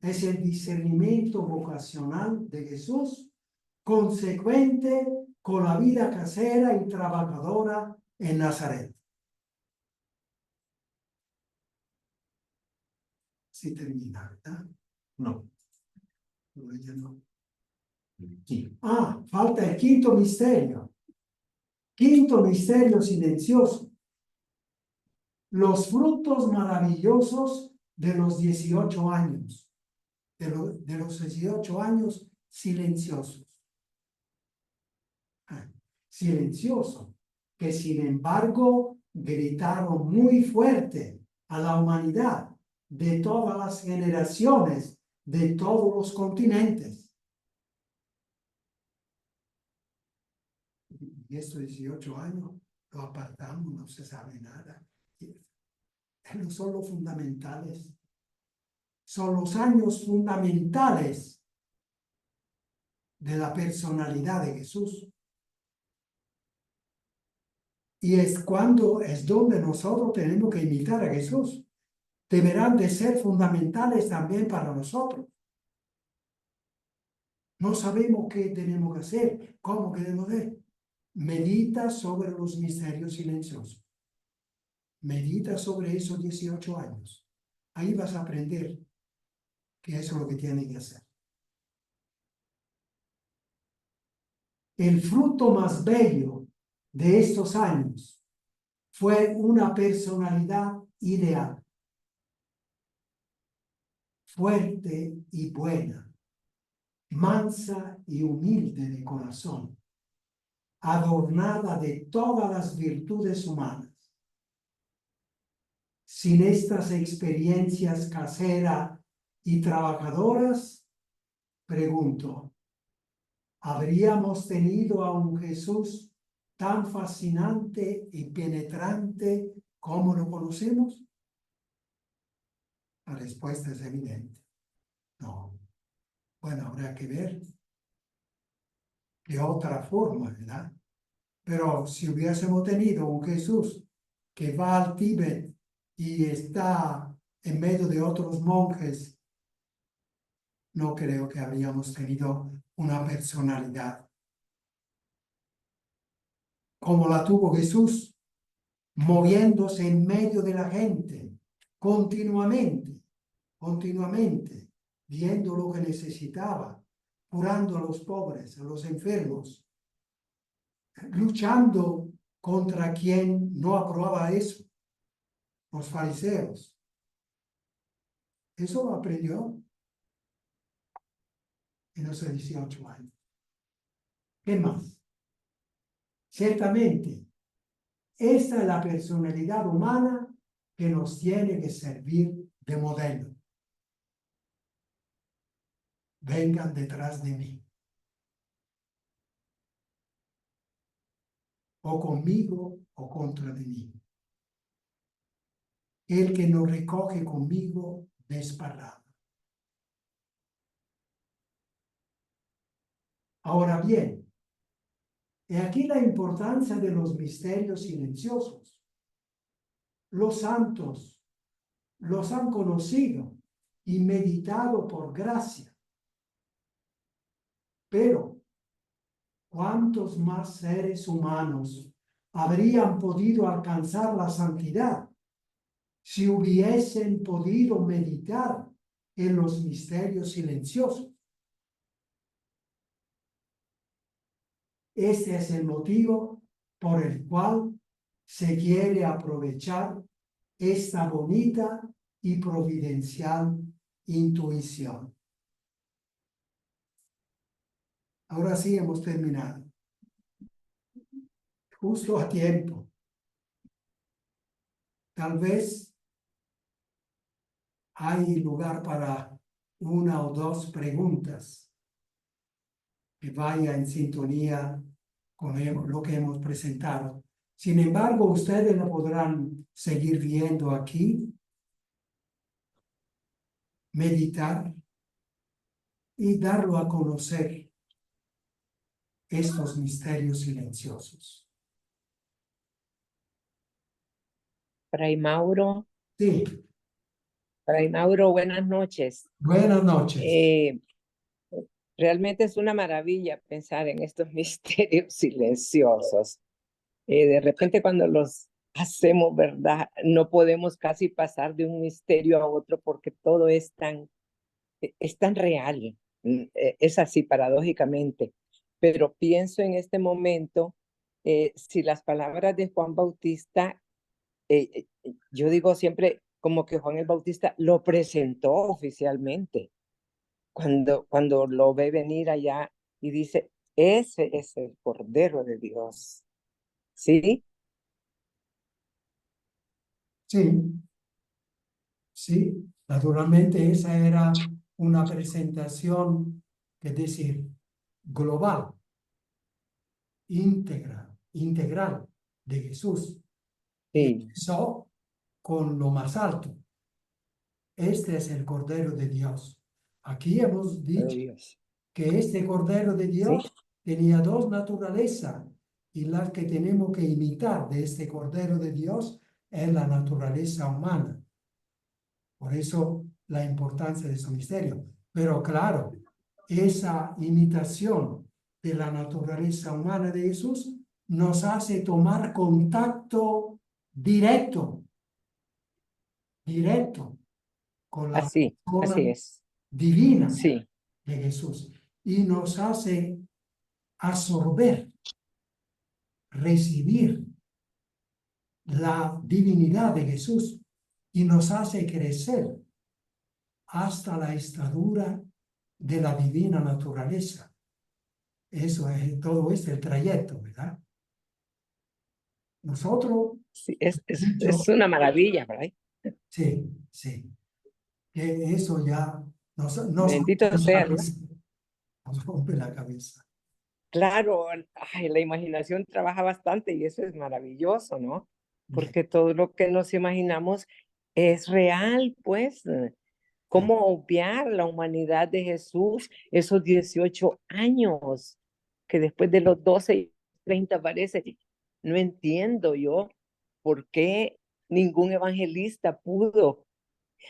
Speaker 1: Es el discernimiento vocacional de Jesús, consecuente con la vida casera y trabajadora en Nazaret. Sí termina, ¿verdad?
Speaker 3: No.
Speaker 1: Ya no.
Speaker 3: Sí.
Speaker 1: Falta el quinto misterio. Quinto misterio silencioso. Los frutos maravillosos de los 18 años. De los 18 años silenciosos. Silencioso, que sin embargo gritaron muy fuerte a la humanidad de todas las generaciones, de todos los continentes. Y estos 18 años lo apartamos, no se sabe nada. No son los fundamentales. Son los años fundamentales de la personalidad de Jesús. Y es donde nosotros tenemos que imitar a Jesús. Deberán de ser fundamentales también para nosotros. No sabemos qué tenemos que hacer, cómo queremos ver. Medita sobre los misterios silenciosos. Medita sobre esos 18 años. Ahí vas a aprender que eso es lo que tienes que hacer. El fruto más bello de estos años fue una personalidad ideal, fuerte y buena, mansa y humilde de corazón, adornada de todas las virtudes humanas. Sin estas experiencias caseras y trabajadoras, pregunto, ¿habríamos tenido a un Jesús tan fascinante y penetrante como lo conocemos? La respuesta es evidente. No. Bueno, habrá que ver de otra forma, ¿verdad? Pero si hubiésemos tenido un Jesús que va al Tíbet y está en medio de otros monjes, no creo que habríamos tenido una personalidad como la tuvo Jesús, moviéndose en medio de la gente, continuamente, viendo lo que necesitaba, curando a los pobres, a los enfermos, luchando contra quien no aprobaba eso, los fariseos. Eso lo aprendió en los 18 años. ¿Qué más? Ciertamente, esta es la personalidad humana que nos tiene que servir de modelo. Vengan detrás de mí. O conmigo o contra de mí. El que no recoge conmigo desparrama. Ahora bien, he aquí la importancia de los misterios silenciosos. Los santos los han conocido y meditado por gracia. Pero, ¿cuántos más seres humanos habrían podido alcanzar la santidad si hubiesen podido meditar en los misterios silenciosos? Este es el motivo por el cual se quiere aprovechar esta bonita y providencial intuición. Ahora sí hemos terminado. Justo a tiempo. Tal vez hay lugar para una o dos preguntas que vaya en sintonía con lo que hemos presentado. Sin embargo, ustedes lo podrán seguir viendo aquí, meditar y darlo a conocer, estos misterios silenciosos.
Speaker 4: Fray Mauro,
Speaker 1: Sí,
Speaker 4: buenas noches.
Speaker 1: buenas noches.
Speaker 4: Realmente es una maravilla pensar en estos misterios silenciosos. De repente cuando los hacemos, ¿verdad? No podemos casi pasar de un misterio a otro porque todo es tan real. Es así paradójicamente. Pero pienso en este momento, si las palabras de Juan Bautista, yo digo siempre como que Juan el Bautista lo presentó oficialmente. Cuando lo ve venir allá y dice, ese es el Cordero de Dios. ¿Sí?
Speaker 1: Sí, sí, naturalmente esa era una presentación, es decir, global, integral de Jesús. Y
Speaker 4: Sí.
Speaker 1: empezó con lo más alto. Este es el Cordero de Dios. Aquí hemos dicho
Speaker 4: Dios.
Speaker 1: que este Cordero de Dios
Speaker 4: Sí.
Speaker 1: tenía dos naturalezas y la que tenemos que imitar de este Cordero de Dios es la naturaleza humana. Por eso la importancia de su misterio. Pero claro, esa imitación de la naturaleza humana de Jesús nos hace tomar contacto directo con la
Speaker 4: Así
Speaker 1: persona
Speaker 4: es.
Speaker 1: divina
Speaker 4: Sí.
Speaker 1: de Jesús y nos hace absorber, recibir la divinidad de Jesús y nos hace crecer hasta la estatura de la divina naturaleza. Eso es, todo es el trayecto, ¿verdad? Nosotros,
Speaker 4: Sí, es
Speaker 1: dicho,
Speaker 4: una maravilla, ¿verdad?
Speaker 1: sí, sí, que eso ya nos
Speaker 4: Bendito sea, ¿no?
Speaker 1: nos rompe la cabeza.
Speaker 4: Claro, ay, la imaginación trabaja bastante y eso es maravilloso, ¿no? Porque todo lo que nos imaginamos es real, pues. ¿Cómo obviar la humanidad de Jesús esos 18 años que después de los 12 y 30 aparece? No entiendo yo por qué ningún evangelista pudo.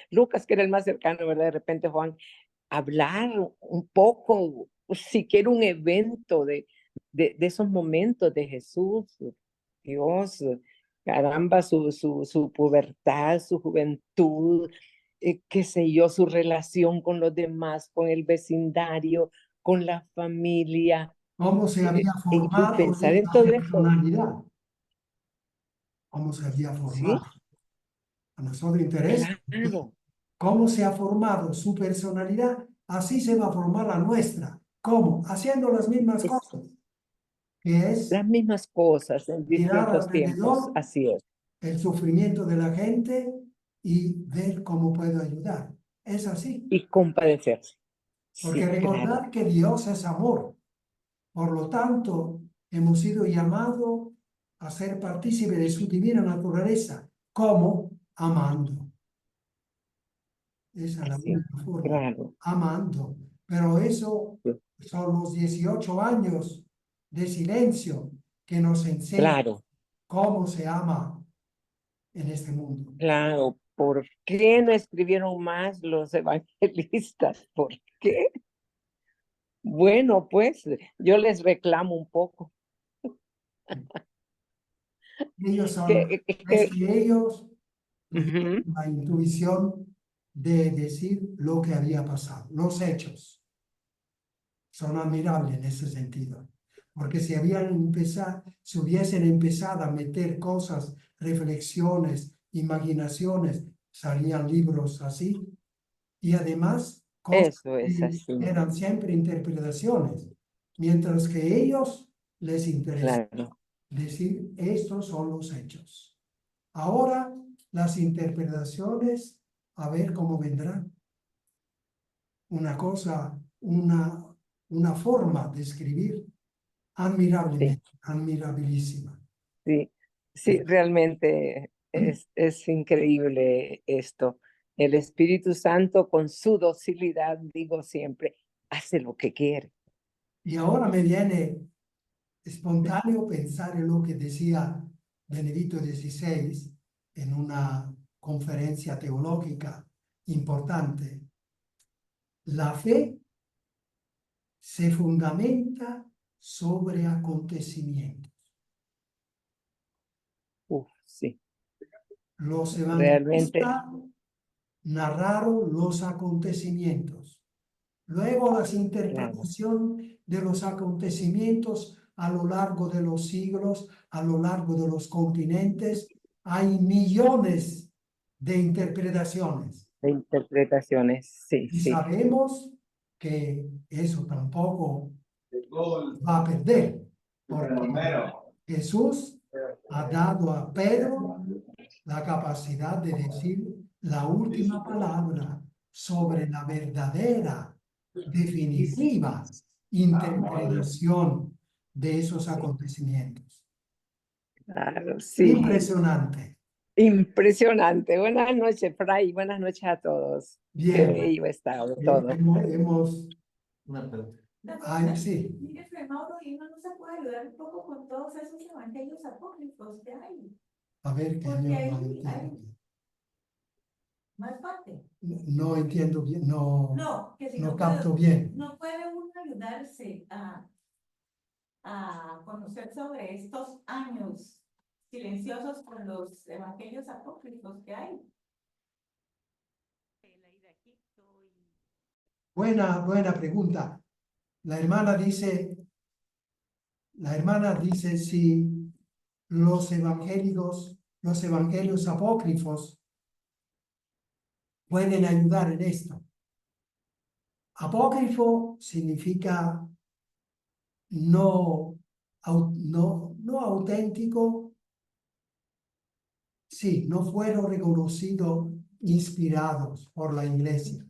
Speaker 4: Lucas, que era el más cercano, ¿verdad? De repente Juan, hablar un poco, siquiera un evento de esos momentos de Jesús, Dios, caramba, su pubertad, su juventud, qué sé yo, su relación con los demás, con el vecindario, con la familia,
Speaker 1: cómo se había
Speaker 4: y
Speaker 1: formado
Speaker 4: pensar en
Speaker 1: esa
Speaker 4: todo eso,
Speaker 1: personalidad, cómo se había
Speaker 4: ¿sí?
Speaker 1: formado. A nosotros interesa
Speaker 4: Claro,
Speaker 1: cómo se ha formado su personalidad, así se va a formar la nuestra. ¿Cómo? Haciendo las mismas
Speaker 4: es
Speaker 1: cosas, que es
Speaker 4: las mismas cosas en
Speaker 1: mirar
Speaker 4: distintos tiempos,
Speaker 1: alrededor
Speaker 4: así es.
Speaker 1: el sufrimiento de la gente y ver cómo puedo ayudar. Es así.
Speaker 4: Y compadecerse.
Speaker 1: Porque
Speaker 4: Sí, claro,
Speaker 1: recordar que Dios es amor. Por lo tanto, hemos sido llamados a ser partícipes de su divina naturaleza. ¿Cómo? Amando. Esa es la
Speaker 4: así es,
Speaker 1: única forma.
Speaker 4: claro.
Speaker 1: Amando. Pero eso
Speaker 4: Sí,
Speaker 1: son los 18 años de silencio que nos enseñan
Speaker 4: claro,
Speaker 1: cómo se ama en este mundo.
Speaker 4: claro. ¿Por qué no escribieron más los evangelistas? ¿Por qué? Bueno, pues yo les reclamo un poco.
Speaker 1: Ellos son,
Speaker 4: Que, es
Speaker 1: es
Speaker 4: que,
Speaker 1: que ellos tuvieron
Speaker 4: ujú,
Speaker 1: la intuición de decir lo que había pasado. Los hechos son admirables en ese sentido. Porque si hubiesen empezado a meter cosas, reflexiones, imaginaciones, salían libros así. Y además, cosas
Speaker 4: eso es
Speaker 1: que
Speaker 4: así,
Speaker 1: eran siempre interpretaciones. Mientras que ellos les interesa
Speaker 4: claro.
Speaker 1: decir, estos son los hechos. Ahora, las interpretaciones, a ver cómo vendrán. Una cosa, una forma de escribir
Speaker 4: Sí,
Speaker 1: admirablemente, admirabilísima.
Speaker 4: sí, sí, realmente es increíble esto. El Espíritu Santo con su docilidad, digo siempre, hace lo que quiere.
Speaker 1: Y ahora me viene espontáneo pensar en lo que decía Benedicto XVI en una conferencia teológica importante. La fe se fundamenta sobre acontecimientos.
Speaker 4: Sí,
Speaker 1: Los
Speaker 4: realmente,
Speaker 1: evangelistas narraron los acontecimientos. Luego las
Speaker 4: claro,
Speaker 1: interpretaciones de los acontecimientos a lo largo de los siglos, a lo largo de los continentes, hay millones de interpretaciones.
Speaker 4: de interpretaciones, sí,
Speaker 1: Y
Speaker 4: sí,
Speaker 1: sabemos que eso tampoco va a perder, porque Jesús ha dado a Pedro la capacidad de decir la última palabra sobre la verdadera, definitiva interpretación de esos acontecimientos.
Speaker 4: claro, sí.
Speaker 1: Impresionante.
Speaker 4: Impresionante. Buenas noches, Fray. Buenas noches a todos. Qué
Speaker 1: Bien,
Speaker 4: bello ha estado todo.
Speaker 1: hemos
Speaker 3: Una pregunta.
Speaker 1: ay, sí,
Speaker 5: Mire, Fray Mauro, ¿y uno no se puede ayudar un poco con todos esos evangelios apócrifos que hay?
Speaker 1: a ver que
Speaker 5: Porque
Speaker 1: yo
Speaker 5: ahí
Speaker 1: no entiendo
Speaker 5: hay
Speaker 1: bien.
Speaker 5: más parte.
Speaker 1: No entiendo bien,
Speaker 5: No, que si
Speaker 1: no
Speaker 5: no
Speaker 1: capto
Speaker 5: puede,
Speaker 1: bien.
Speaker 5: no puede uno ayudarse a conocer sobre estos años silenciosos con los evangelios apócrifos que hay.
Speaker 1: Buena pregunta. La hermana dice, si los evangelios apócrifos pueden ayudar en esto. Apócrifo significa no auténtico. Sí, no fueron reconocidos inspirados por la iglesia.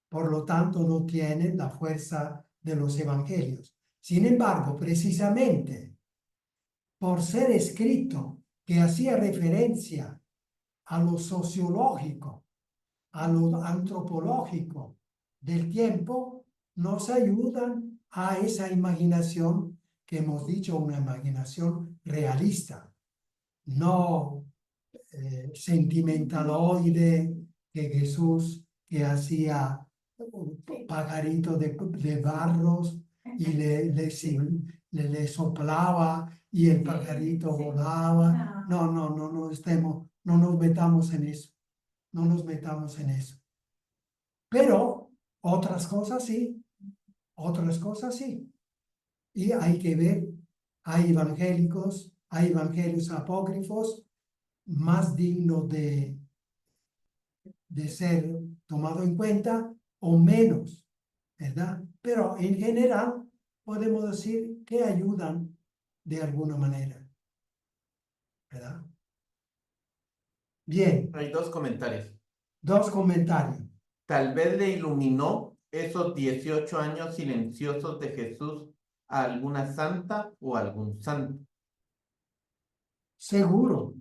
Speaker 1: Por lo tanto, no tienen la fuerza de los evangelios. Sin embargo, precisamente por ser escrito que hacía referencia a lo sociológico, a lo antropológico del tiempo, nos ayudan a esa imaginación que hemos dicho, una imaginación realista, no sentimentaloide, que Jesús que hacía pajaritos de barros y le soplaba y el pajarito volaba. No nos metamos en eso. No nos metamos en eso. Pero otras cosas sí. Otras cosas sí. Y hay que ver, hay evangélicos, hay evangelios apócrifos más dignos de ser tomado en cuenta o menos, ¿verdad? Pero en general podemos decir que ayudan de alguna manera, ¿verdad? Bien,
Speaker 2: Hay dos comentarios.
Speaker 1: dos comentarios.
Speaker 2: Tal vez le iluminó esos 18 años silenciosos de Jesús a alguna santa o algún santo.
Speaker 1: Seguro,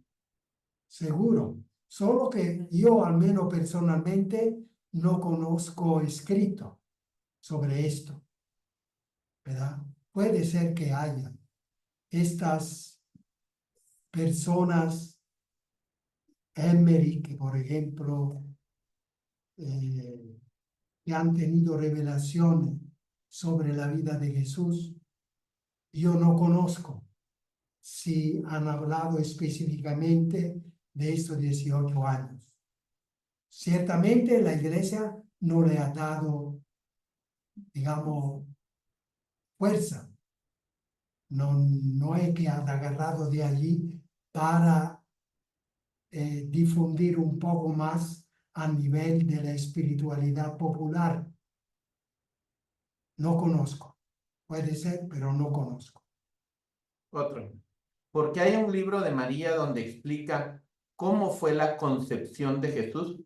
Speaker 1: seguro. Solo que yo al menos personalmente no conozco escrito sobre esto, ¿verdad? Puede ser que haya estas personas, Emmerich, por ejemplo, que han tenido revelaciones sobre la vida de Jesús. Yo no conozco si han hablado específicamente de estos 18 años. Ciertamente la iglesia no le ha dado, digamos, fuerza. No es que ha agarrado de allí para difundir un poco más a nivel de la espiritualidad popular. No conozco. Puede ser, pero no conozco.
Speaker 2: Otro. Porque hay un libro de María donde explica cómo fue la concepción de Jesús.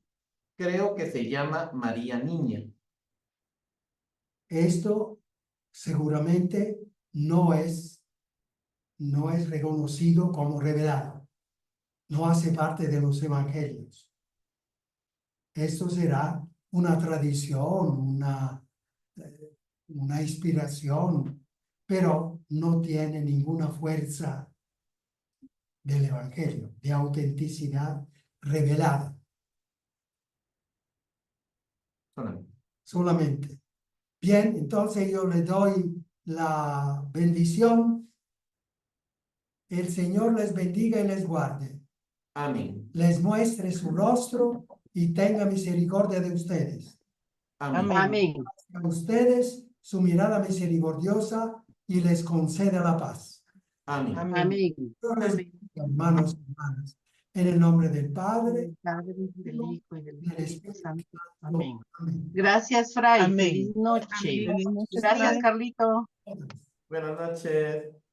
Speaker 2: Creo que se llama María Niña.
Speaker 1: Esto seguramente no es reconocido como revelado. No hace parte de los evangelios. Esto será una tradición, una inspiración, pero no tiene ninguna fuerza del evangelio, de autenticidad revelada.
Speaker 2: Solamente.
Speaker 1: Solamente. Bien, entonces yo le doy la bendición. El Señor les bendiga y les guarde.
Speaker 2: Amén.
Speaker 1: Les muestre su rostro y tenga misericordia de ustedes.
Speaker 2: Amén.
Speaker 6: Amén.
Speaker 1: A ustedes su mirada misericordiosa y les conceda la paz.
Speaker 2: Amén.
Speaker 6: Amén.
Speaker 1: Dios les bendiga, hermanos y hermanas. En el nombre del Padre,
Speaker 6: Del Padre, del Hijo y del
Speaker 1: del
Speaker 6: Espíritu
Speaker 1: Espíritu
Speaker 6: Santo.
Speaker 1: Santo.
Speaker 6: Amén.
Speaker 1: Amén.
Speaker 6: Gracias, Fray.
Speaker 3: Amén.
Speaker 6: Feliz noche.
Speaker 5: Feliz noche,
Speaker 6: Gracias,
Speaker 5: Fray.
Speaker 6: Carlito.
Speaker 2: Buenas noches.